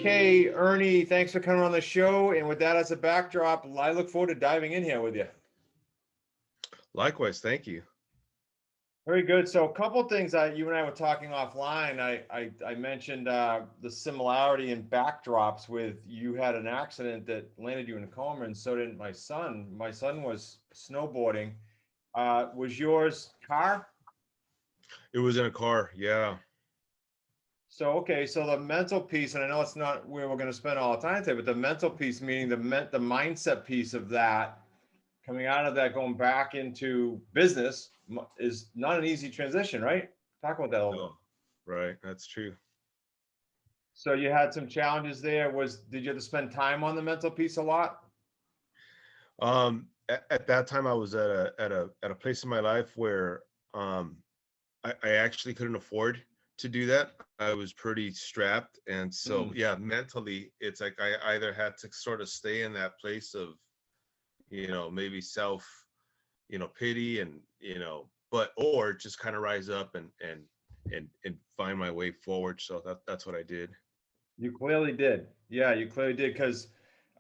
Okay, Ernie, thanks for coming on the show. And with that as a backdrop, I look forward to diving in here with you. Likewise, thank you. Very good. So, a couple things you and I were talking offline. I mentioned the similarity in backdrops with you had an accident that landed you in a coma, and so did my son. My son was snowboarding. Was yours car? It was in a car. Yeah. So, okay, so the mental piece, and I know it's not where we're going to spend all the time today, but the mental piece, meaning the mindset piece of that, coming out of that, going back into business is not an easy transition, right? Talk about that a little bit. No. Right. That's true. So you had some challenges there. Did you have to spend time on the mental piece a lot? At that time, I was at a place in my life where I actually couldn't afford to do that. I was pretty strapped, and so Mm. yeah, mentally, it's like I either had to sort of stay in that place of maybe self pity and but or just kind of rise up and find my way forward. So that's what I did. You clearly did. Yeah, you clearly did because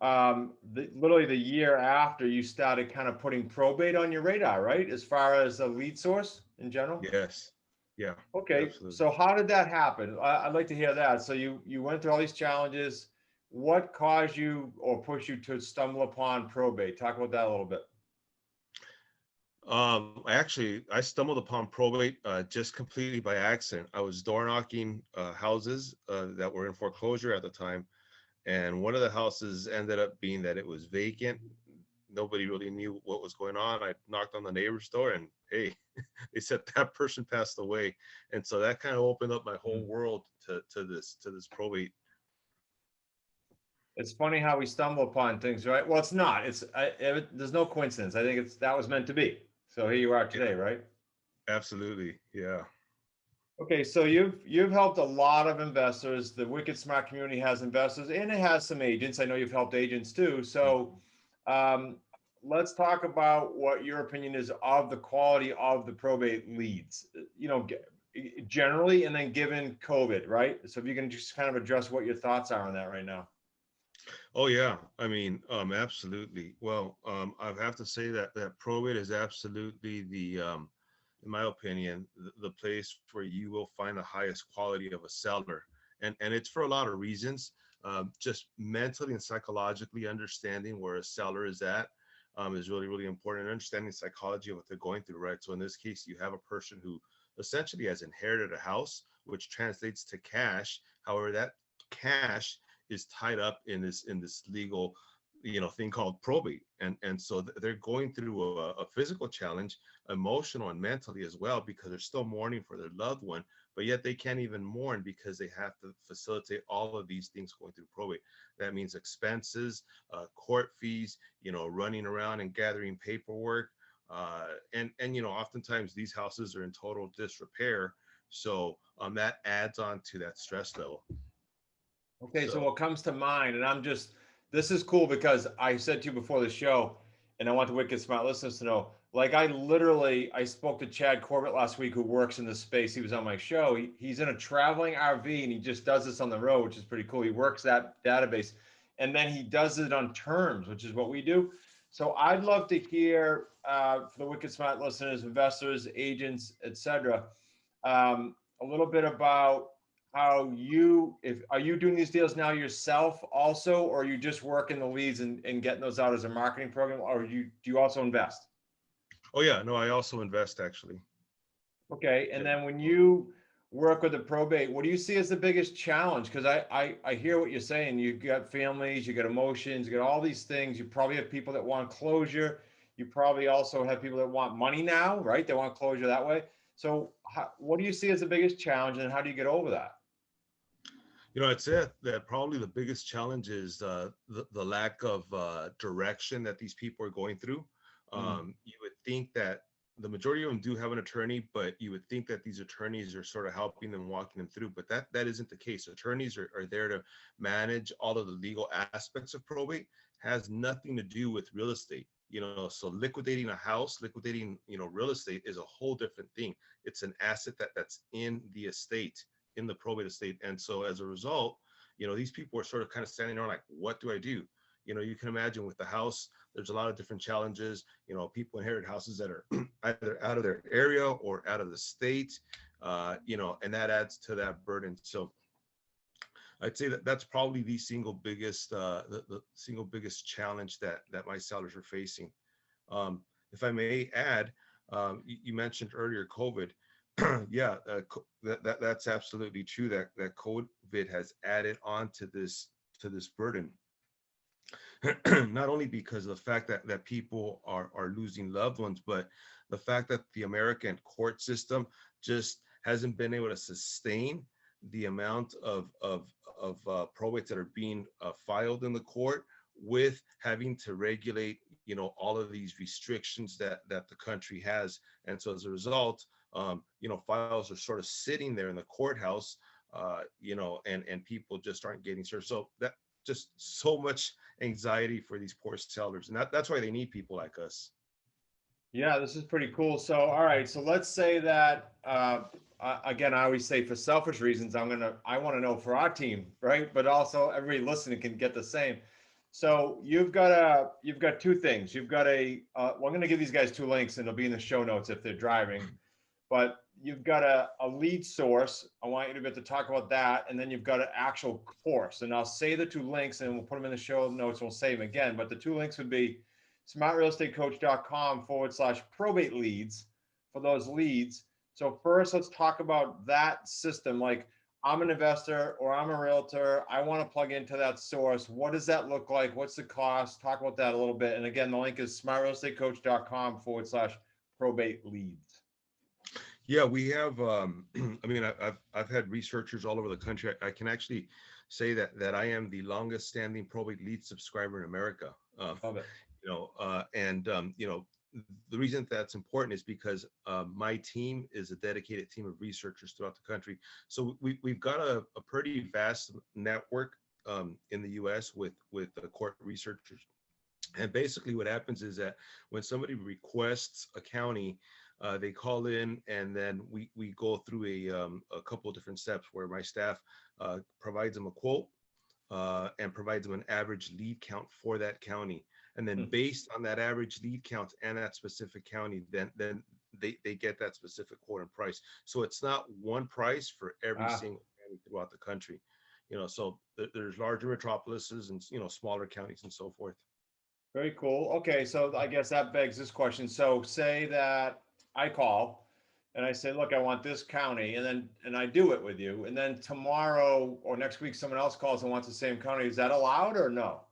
literally the year after you started kind of putting probate on your radar, right? As far as a lead source in general. Yes. Yeah. Okay, Absolutely. so how did that happen? I'd like to hear that. So you went through all these challenges. What caused you or pushed you to stumble upon probate? Talk about that a little bit. I stumbled upon probate just completely by accident. I was door knocking houses that were in foreclosure at the time, and one of the houses ended up being that it was vacant. Nobody really knew what was going on. I knocked on the neighbor's door, and hey, they said that person passed away, and so that kind of opened up my whole world to this probate. It's funny how we stumble upon things, right? Well, it's not. There's no coincidence. I think that was meant to be. So here you are Yeah, today, right? absolutely. Yeah. Okay, so you've helped a lot of investors. The Wicked Smart community has investors, and it has some agents. I know you've helped agents too. So um, let's talk about what your opinion is of the quality of the probate leads. Generally, and then given COVID, right? So if you can just kind of address what your thoughts are on that right now. Oh yeah, I mean, absolutely. Well, I have to say that probate is absolutely in my opinion, the place where you will find the highest quality of a seller, and it's for a lot of reasons. Just mentally and psychologically understanding where a seller is at is really really important. And understanding the psychology of what they're going through, right? So in this case, you have a person who essentially has inherited a house, which translates to cash. However, that cash is tied up in this legal thing called probate, and so they're going through a physical challenge, emotional and mentally as well, because they're still mourning for their loved one, but yet they can't even mourn because they have to facilitate all of these things going through probate. That means expenses, court fees, running around and gathering paperwork, and oftentimes these houses are in total disrepair, so that adds on to that stress level. Okay, so So what comes to mind, and this is cool because I said to you before the show, and I want the Wicked Smart listeners to know, like I spoke to Chad Corbett last week who works in this space. He was on my show. He's in a traveling RV and he just does this on the road, which is pretty cool. He works that database and then he does it on terms, which is what we do. So I'd love to hear for the Wicked Smart listeners, investors, agents, etc., a little bit about how if are you doing these deals now yourself also, or are you just working the leads and getting those out as a marketing program, or do you also invest? oh yeah, no, I also invest actually. Okay, and Yeah. then when you work with the probate, what do you see as the biggest challenge? Because I hear what you're saying. You got families, you got emotions, you got all these things. You probably have people that want closure. You probably also have people that want money now, right? They want closure that way. So, what do you see as the biggest challenge, and how do you get over that? I'd say that probably the biggest challenge is the lack of direction that these people are going through. Mm. You would think that the majority of them do have an attorney, but you would think that these attorneys are sort of helping them, walking them through. But that isn't the case. Attorneys are there to manage all of the legal aspects of probate. Has nothing to do with real estate. So liquidating a house, liquidating real estate is a whole different thing. It's an asset that's in the estate, in the probate estate. And so as a result, these people are sort of kind of standing there like, what do I do? You can imagine with the house, there's a lot of different challenges. People inherit houses that are either out of their area or out of the state, and that adds to that burden. So I'd say that that's probably the single biggest challenge that my sellers are facing. If I may add, you mentioned earlier COVID. Yeah, that's absolutely true. That COVID has added on to this burden. Not only because of the fact that people are losing loved ones, but the fact that the American court system just hasn't been able to sustain the amount of probates that are being filed in the court, with having to regulate all of these restrictions that the country has. And so as a result, files are sort of sitting there in the courthouse, and people just aren't getting served. So that just so much anxiety for these poor sellers, and that's why they need people like us. Yeah, this is pretty cool. So, all right. So let's say that, again, I always say for selfish reasons, I want to know for our team, right? But also everybody listening can get the same. So you've got two things. You've got well, I'm going to give these guys two links and it'll be in the show notes if they're driving, but you've got a lead source. I want you to be able to talk about that. And then you've got an actual course, and I'll say the two links and we'll put them in the show notes. And we'll say them again, but the two links would be smartrealestatecoach.com/probate leads for those leads. So first, let's talk about that system. Like, I'm an investor or I'm a realtor. I want to plug into that source. What does that look like? What's the cost? Talk about that a little bit. And again, the link is smartrealestatecoach.com/probate leads. Yeah, we have. I mean, I've had researchers all over the country. I can actually say that I am the longest standing probate lead subscriber in America. Love it. And the reason that's important is because my team is a dedicated team of researchers throughout the country. So we've got a pretty vast network in the U.S. with the court researchers. And basically what happens is that when somebody requests a county, they call in, and then we go through a couple of different steps where my staff provides them a quote and provides them an average lead count for that county. And then based on that average lead count and that specific county, then they get that specific quote and price. So it's not one price for every single county throughout the country. So there's larger metropolises and smaller counties and so forth. Very cool. Okay, so I guess that begs this question. So say that I call and I say, look, I want this county, and I do it with you, and then tomorrow or next week someone else calls and wants the same county. Is that allowed or no?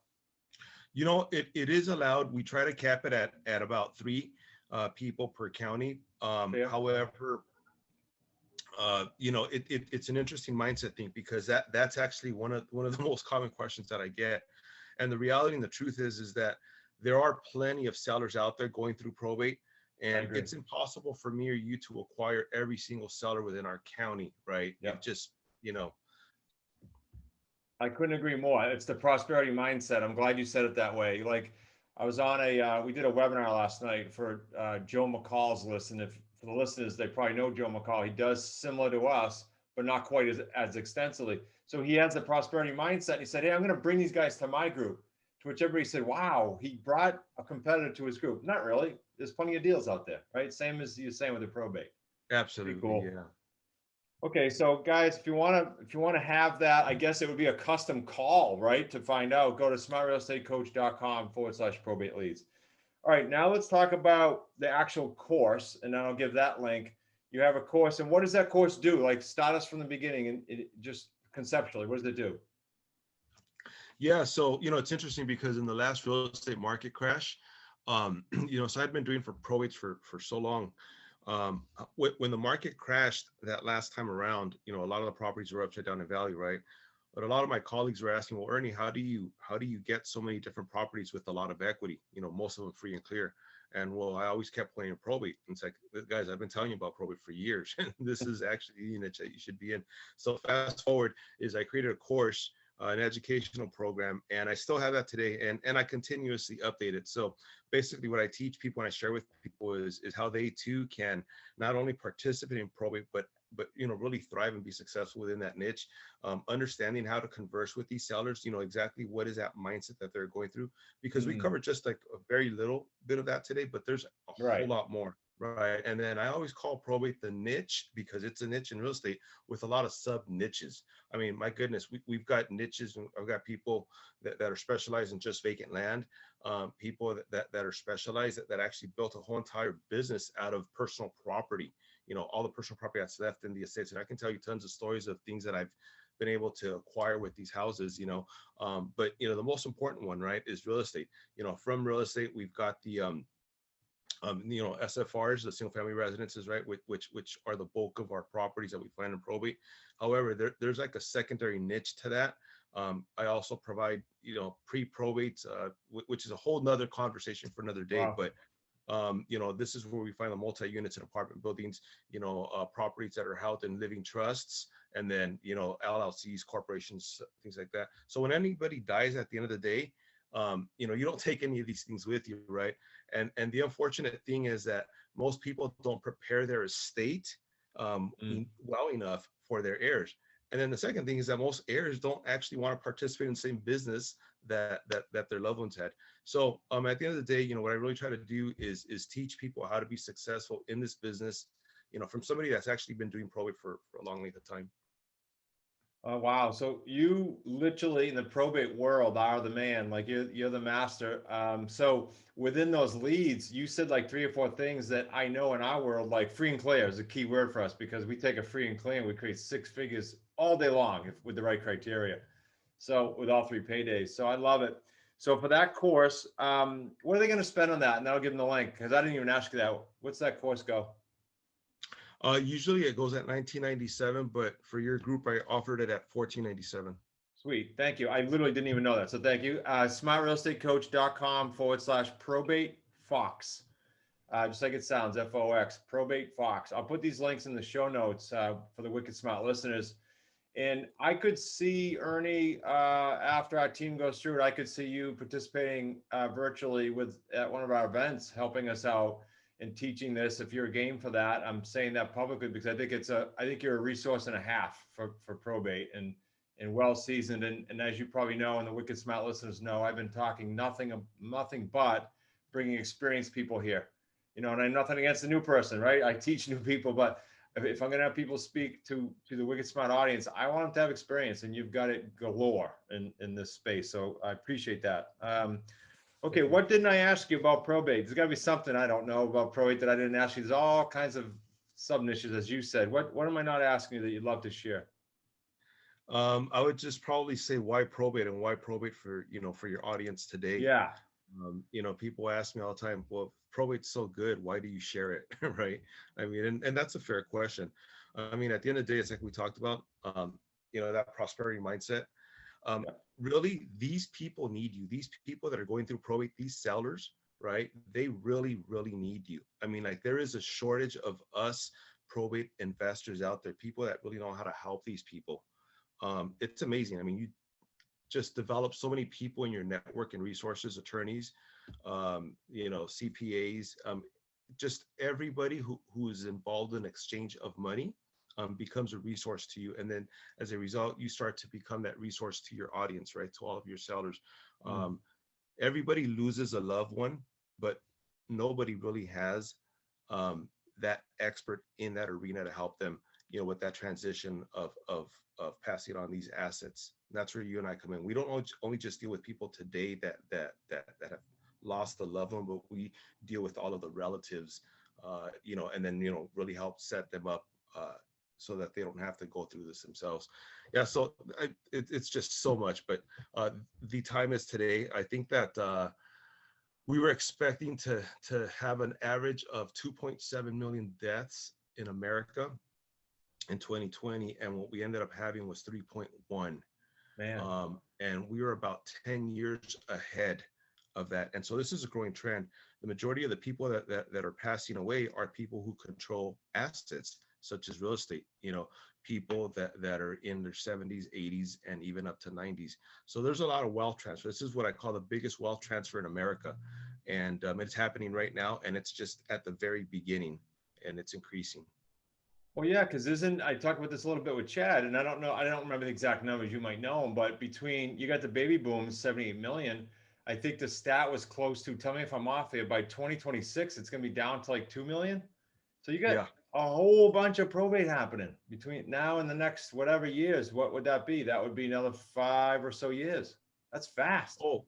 It is allowed. We try to cap it at about 3 people per county. However, it's an interesting mindset thing, because that's actually one of the most common questions that I get. And the reality and the truth is that there are plenty of sellers out there going through probate, and it's impossible for me or you to acquire every single seller within our county, right? Yeah. It just, I couldn't agree more. It's the prosperity mindset. I'm glad you said it that way. Like, I was on we did a webinar last night for Joe McCall's list. And if for the listeners, they probably know Joe McCall. He does similar to us, but not quite as extensively. So he has a prosperity mindset. And he said, hey, I'm going to bring these guys to my group. To which everybody said, wow, he brought a competitor to his group. Not really. There's plenty of deals out there, right? Same as you're saying with the probate. Absolutely. Cool. Yeah. Okay, so guys, if you want to have that, I guess it would be a custom call, right? To find out, go to smartrealestatecoach.com/probate leads. All right, now let's talk about the actual course, and then I'll give that link. You have a course, and what does that course do? Like, start us from the beginning, and just conceptually, what does it do? Yeah, so it's interesting because in the last real estate market crash, so I've been doing for probates for so long. When the market crashed that last time around, a lot of the properties were upside down in value, right? But a lot of my colleagues were asking, well, Ernie, how do you get so many different properties with a lot of equity? Most of them free and clear. And well, I always kept playing probate. And it's like, guys, I've been telling you about probate for years. This is actually the unit that you should be in. So fast forward is I created a course, an educational program, and I still have that today, and I continuously update it. So basically what I teach people and I share with people is how they too can not only participate in probate, but really thrive and be successful within that niche. Understanding how to converse with these sellers, exactly what is that mindset that they're going through, because we Mm, covered just like a very little bit of that today, but there's a whole right. lot more. Right. And then I always call probate the niche because it's a niche in real estate with a lot of sub niches. I mean, my goodness, we've got niches. And I've got people that are specialized in just vacant land, people that are specialized that actually built a whole entire business out of personal property, all the personal property that's left in the estates. And I can tell you tons of stories of things that I've been able to acquire with these houses, but the most important one, right, is real estate. From real estate, we've got the SFRs, the single family residences, right, which are the bulk of our properties that we plan in probate. However, there's like a secondary niche to that. I also provide, pre-probate, which is a whole nother conversation for another day. Wow. But this is where we find the multi-units and apartment buildings, properties that are held in living trusts, and then, LLCs, corporations, things like that. So when anybody dies at the end of the day, you don't take any of these things with you, right? And the unfortunate thing is that most people don't prepare their estate Mm. well enough for their heirs. And then the second thing is that most heirs don't actually want to participate in the same business that their loved ones had. So at the end of the day, what I really try to do is teach people how to be successful in this business, from somebody that's actually been doing probate for a long length of time. Oh, wow. So you literally in the probate world are the man, like you're the master. So within those leads, you said like three or four things that I know in our world, like free and clear is a key word for us because we take a free and clear and we create six figures all day long with the right criteria. So with all three paydays. So I love it. So for that course, what are they going to spend on that? And I'll give them the link because I didn't even ask you that. What's that course go? Usually it goes at 1997, but for your group, I offered it at 1497. Sweet. Thank you. I literally didn't even know that. So thank you. Smartrealestatecoach.com/probate fox. Just like it sounds, FOX, probate fox. I'll put these links in the show notes for the wicked smart listeners. And I could see Ernie after our team goes through it. I could see you participating virtually at one of our events, helping us out and teaching this. If you're a game for that, I'm saying that publicly because I think you're a resource and a half for probate and well seasoned. And as you probably know, and the wicked smart listeners know, I've been talking nothing but bringing experienced people here. And I'm nothing against the new person, right? I teach new people, but if I'm going to have people speak to the wicked smart audience, I want them to have experience, and you've got it galore in this space. So I appreciate that. Okay, Thank you. what didn't I ask you about probate? There's got to be something I don't know about probate that I didn't ask you. There's all kinds of sub niches, as you said. What am I not asking you that you'd love to share? I would just probably say why probate and why probate for your audience today. Yeah, People ask me all the time, well, if probate's so good, why do you share it? Right. I mean, and that's a fair question. I mean, at the end of the day, it's like we talked about, that prosperity mindset. Um, yeah. Really, these people need you. These people that are going through probate, these sellers, right? They really, really need you. I mean, like there is a shortage of us probate investors out there, people that really know how to help these people. It's amazing. I mean, you just develop so many people in your network and resources, attorneys, CPAs, just everybody who is involved in exchange of money becomes a resource to you. And then as a result, you start to become that resource to your audience, right? To all of your sellers. Mm. Um, Everybody loses a loved one, but nobody really has that expert in that arena to help them, with that transition of passing on these assets. And that's where you and I come in. We don't only just deal with people today that have lost a loved one, but we deal with all of the relatives, and then really help set them up so that they don't have to go through this themselves. Yeah, so it's just so much, but the time is today. I think that we were expecting to have an average of 2.7 million deaths in America in 2020, and what we ended up having was 3.1. Man. And we were about 10 years ahead of that. And so this is a growing trend. The majority of the people that are passing away are people who control assets, such as real estate, people that are in their 70s, 80s, and even up to 90s. So there's a lot of wealth transfer. This is what I call the biggest wealth transfer in America. And it's happening right now, and it's just at the very beginning, and it's increasing. Well, yeah, because isn't I talked about this a little bit with Chad, and I don't know, I don't remember the exact numbers. You might know them, but between you got the baby boom, 78 million. I think the stat was close to. Tell me if I'm off here. By 2026, it's going to be down to like 2 million. So you got Yeah. a whole bunch of probate happening between now and the next whatever years. What would that be? That would be another 5 or so years. That's fast. Oh,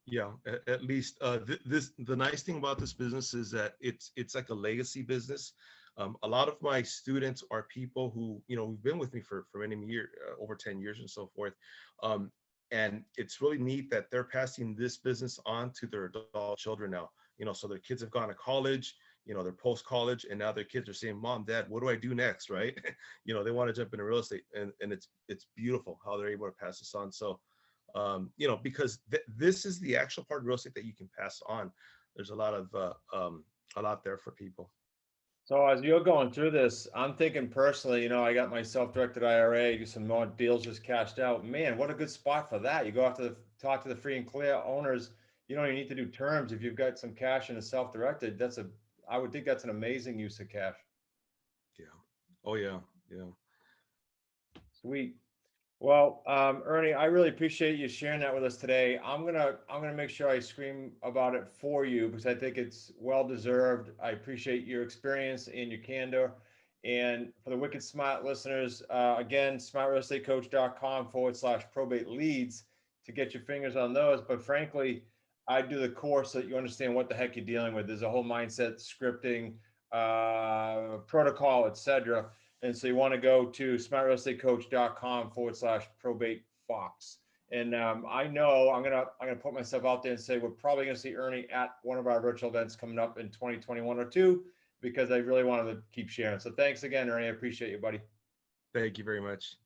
yeah. At least this the nice thing about this business is that it's like a legacy business. A lot of my students are people who who've been with me for many years, over 10 years and so forth. Um, and it's really neat that they're passing this business on to their adult children now. So their kids have gone to college. They're post college, and now their kids are saying, "Mom, Dad, what do I do next?" Right? They want to jump into real estate, and it's beautiful how they're able to pass this on. So because this is the actual part of real estate that you can pass on. There's a lot there for people. So as you're going through this, I'm thinking personally, I got my self-directed IRA, some more deals just cashed out. Man, what a good spot for that. You go out to talk to the free and clear owners. You don't even need to do terms. If you've got some cash in a self-directed, I would think that's an amazing use of cash. Yeah. Oh yeah. Yeah. Sweet. Well, Ernie, I really appreciate you sharing that with us today. I'm gonna make sure I scream about it for you because I think it's well deserved. I appreciate your experience and your candor. And for the wicked smart listeners, again, smartrealestatecoach.com/probate leads to get your fingers on those. But frankly, I do the course so that you understand what the heck you're dealing with. There's a whole mindset, scripting, protocol, etc. And so you want to go to smartrealestatecoach.com/probate fox. And I know I'm gonna put myself out there and say we're probably gonna see Ernie at one of our virtual events coming up in 2021 or two because I really wanted to keep sharing. So thanks again, Ernie. I appreciate you, buddy. Thank you very much.